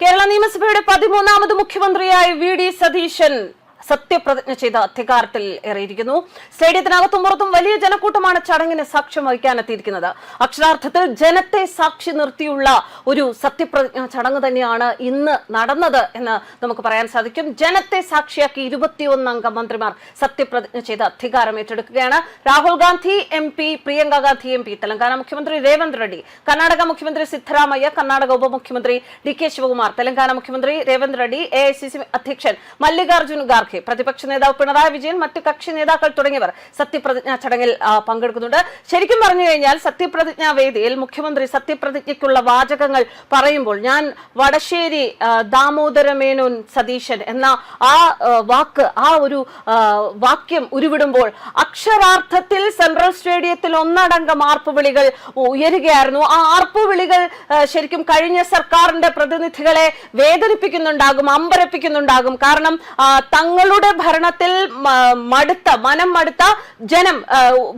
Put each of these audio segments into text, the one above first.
കേരള നിയമസഭയുടെ 13ാമത് മുഖ്യമന്ത്രിയായി വി.ഡി. സതീശൻ സത്യപ്രതിജ്ഞ ചെയ്ത് അധികാരത്തിൽ ഏറിയിരിക്കുന്നു. സ്റ്റേഡിയത്തിനകത്തും പുറത്തും വലിയ ജനക്കൂട്ടമാണ് ചടങ്ങിന് സാക്ഷ്യം വഹിക്കാനെത്തിയിരിക്കുന്നത്. അക്ഷരാർത്ഥത്തിൽ ജനത്തെ സാക്ഷി നിർത്തിയുള്ള ഒരു സത്യപ്രതിജ്ഞ ചടങ്ങ് തന്നെയാണ് ഇന്ന് നടന്നത് എന്ന് നമുക്ക് പറയാൻ സാധിക്കും. ജനത്തെ സാക്ഷിയാക്കി 21 അംഗ മന്ത്രിമാർ സത്യപ്രതിജ്ഞ ചെയ്ത് അധികാരം ഏറ്റെടുക്കുകയാണ്. രാഹുൽ ഗാന്ധി MP, പ്രിയങ്ക ഗാന്ധി MP, തെലങ്കാന മുഖ്യമന്ത്രി രേവന്ത് റെഡ്ഡി, കർണാടക മുഖ്യമന്ത്രി സിദ്ധരാമയ്യ, കർണാടക ഉപമുഖ്യമന്ത്രി D.K. ശിവകുമാർ, തെലങ്കാന മുഖ്യമന്ത്രി രേവന്ത് റെഡ്ഡി, AICC അധ്യക്ഷൻ മല്ലികാർജ്ജുൻ ഖാർഗെ, പ്രതിപക്ഷ നേതാവ് പിണറായി വിജയൻ, മറ്റ് കക്ഷി നേതാക്കൾ തുടങ്ങിയവർ സത്യപ്രതിജ്ഞാ ചടങ്ങിൽ പങ്കെടുക്കുന്നുണ്ട്. ശരിക്കും പറഞ്ഞു കഴിഞ്ഞാൽ സത്യപ്രതിജ്ഞാ വേദിയിൽ മുഖ്യമന്ത്രി സത്യപ്രതിജ്ഞയ്ക്കുള്ള വാചകങ്ങൾ പറയുമ്പോൾ ഞാൻ വടശ്ശേരി ദാമോദര മേനോൻ സതീശൻ എന്ന ഒരു വാക്യം ഉരുവിടുമ്പോൾ അക്ഷരാർത്ഥത്തിൽ സെൻട്രൽ സ്റ്റേഡിയത്തിൽ ഒന്നടങ്കം ആർപ്പുവിളികൾ ഉയരുകയായിരുന്നു. ആ ആർപ്പുവിളികൾ ശരിക്കും കഴിഞ്ഞ സർക്കാരിന്റെ പ്രതിനിധികളെ വേദനിപ്പിക്കുന്നുണ്ടാകും, അമ്പരപ്പിക്കുന്നുണ്ടാകും. കാരണം തങ്ങളുടെ ഭരണത്തിൽ മനം മടുത്ത ജനം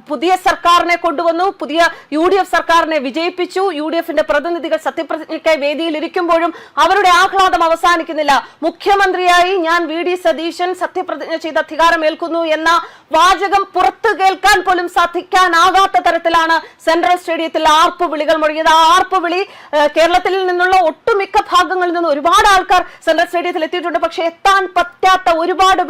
പുതിയ സർക്കാരിനെ കൊണ്ടുവന്നു, പുതിയ UDF സർക്കാരിനെ വിജയിപ്പിച്ചു. UDFന്റെ പ്രതിനിധികൾ സത്യപ്രതിജ്ഞയ്ക്കായി വേദിയിൽ ഇരിക്കുമ്പോഴും അവരുടെ ആഹ്ലാദം അവസാനിക്കുന്നില്ല. മുഖ്യമന്ത്രിയായി ഞാൻ വി.ഡി. സതീശൻ സത്യപ്രതിജ്ഞ ചെയ്ത് അധികാരമേൽക്കുന്നു എന്ന വാചകം പുറത്തു കേൾക്കാൻ പോലും സാധിക്കാനാകാത്ത തരത്തിലാണ് സെൻട്രൽ സ്റ്റേഡിയത്തിൽ ആർപ്പുവിളികൾ മുഴങ്ങിയത്. ആ ആർപ്പുവിളി കേരളത്തിൽ നിന്നുള്ള ഒട്ടുമിക്ക ഭാഗങ്ങളിൽ നിന്ന് ഒരുപാട് ആൾക്കാർ സെൻട്രൽ സ്റ്റേഡിയത്തിൽ എത്തിയിട്ടുണ്ട്. പക്ഷെ എത്താൻ പറ്റാത്ത ഒരുപാട്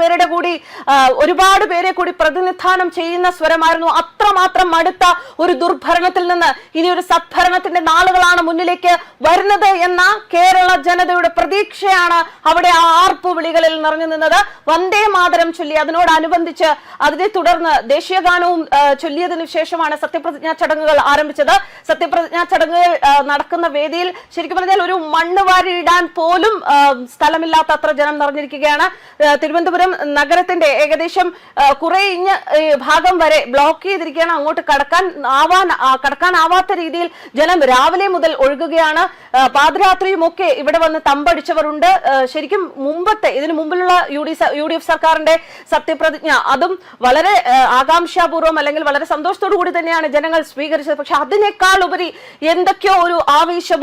പേരെ കൂടി പ്രതിനിധാനം ചെയ്യുന്ന സ്വരമായിരുന്നു. അത്രമാത്രം അടുത്ത ഒരു ദുർഭരണത്തിൽ നിന്ന് ഇനി ഒരു സദ്ഭരണത്തിന്റെ നാളുകളാണ് മുന്നിലേക്ക് വരുന്നത് എന്ന കേരള ജനതയുടെ പ്രതീക്ഷയാണ് അവിടെ ആ ആർപ്പുവിളികളിൽ നിറഞ്ഞു നിന്നത്. വന്ദേ മാതരം ചൊല്ലി അതിനോടനുബന്ധിച്ച് അതിനെ തുടർന്ന് ദേശീയഗാനവും ചൊല്ലിയതിനു ശേഷമാണ് സത്യപ്രതിജ്ഞാ ചടങ്ങുകൾ ആരംഭിച്ചത്. സത്യപ്രതിജ്ഞാ ചടങ്ങുകൾ നടക്കുന്ന വേദിയിൽ ശരിക്കും പറഞ്ഞാൽ ഒരു മണ്ണ് വാരി ഇടാൻ പോലും സ്ഥലമില്ലാത്ത അത്ര ജനം നിറഞ്ഞിരിക്കുകയാണ്. തിരുവനന്തപുരം നഗരത്തിന്റെ ഏകദേശം കുറെ ഭാഗം വരെ ബ്ലോക്ക് ചെയ്തിരിക്കുകയാണ്. അങ്ങോട്ട് കടക്കാനാവാത്ത രീതിയിൽ ജനം രാവിലെ മുതൽ ഒഴുകുകയാണ്. പാതിരാത്രിയും ഒക്കെ ഇവിടെ വന്ന് തമ്പടിച്ചവരുണ്ട്. ശരിക്കും ഇതിനു മുമ്പിലുള്ള UDF സർക്കാരിന്റെ സത്യപ്രതിജ്ഞ അതും വളരെ ആകാംക്ഷാപൂർവ്വം അല്ലെങ്കിൽ വളരെ സന്തോഷത്തോടു കൂടി തന്നെയാണ് ജനങ്ങൾ സ്വീകരിച്ചത്. പക്ഷെ അതിനേക്കാൾ ഉപരി എന്തൊക്കെയോ ഒരു ആവേശം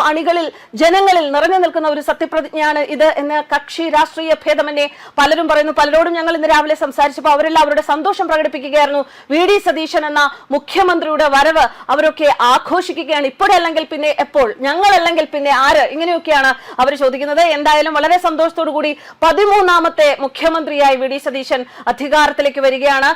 ജനങ്ങളിൽ നിറഞ്ഞു നിൽക്കുന്ന ഒരു സത്യപ്രതിജ്ഞയാണ് ഇത് എന്ന് കക്ഷി രാഷ്ട്രീയ ഭേദമന്യേ പലരും പറയുന്നു. പലരോടും ഞങ്ങൾ ഇന്ന് രാവിലെ സംസാരിച്ചപ്പോൾ അവരെല്ലാം അവരുടെ സന്തോഷം പ്രകടിപ്പിക്കുകയായിരുന്നു. വി.ഡി. സതീശൻ എന്ന മുഖ്യമന്ത്രിയുടെ വരവ് അവരൊക്കെ ആഘോഷിക്കുകയാണ്. ഇപ്പോഴല്ലെങ്കിൽ പിന്നെ എപ്പോൾ, ഞങ്ങളല്ലെങ്കിൽ പിന്നെ ആര്, ഇങ്ങനെയൊക്കെയാണ് അവർ ചോദിക്കുന്നത്. എന്തായാലും വളരെ സന്തോഷത്തോടു കൂടി 13ാമത്തെ മുഖ്യമന്ത്രിയായി വി.ഡി. സതീശൻ അധികാരത്തിലേക്ക് വരികയാണ്.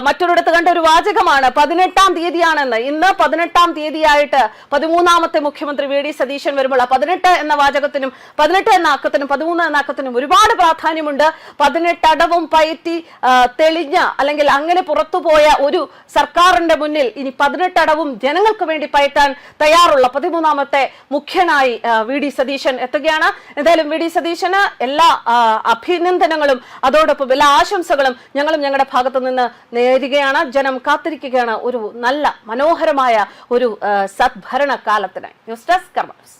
മറ്റൊരിടത്ത് കണ്ട ഒരു വാചകമാണ് 18ാം തീയതിയാണെന്ന്. ഇന്ന് 18ാം തീയതിയായിട്ട് 13ാമത്തെ മുഖ്യമന്ത്രി വി.ഡി. സതീശൻ വരുമ്പോൾ 18 എന്ന വാചകത്തിനും 18 എന്ന അക്കത്തിനും 13 എന്ന അക്കത്തിനും ഒരുപാട് പ്രാധാന്യമുണ്ട്. 18 അടവും പയറ്റി തെളിഞ്ഞ അല്ലെങ്കിൽ അങ്ങനെ പുറത്തുപോയ ഒരു സർക്കാരിന്റെ മുന്നിൽ ഇനി 18 അടവും ജനങ്ങൾക്ക് വേണ്ടി പയറ്റാൻ തയ്യാറുള്ള 13ാമത്തെ മുഖ്യനായി വി.ഡി. സതീശൻ എത്തുകയാണ്. എന്തായാലും വി.ഡി. സതീശന് എല്ലാ അഭിനന്ദനങ്ങളും അതോടൊപ്പം എല്ലാ ആശംസകളും ഞങ്ങളും ഞങ്ങളുടെ ഭാഗത്തു നിന്ന് നേരുകയാണ്. ജനം കാത്തിരിക്കുകയാണ് ഒരു നല്ല മനോഹരമായ ഒരു സദ്ഭരണ കാലത്തിനായി. ന്യൂസ് ഡെസ്ക് കർമ്മ ന്യൂസ്.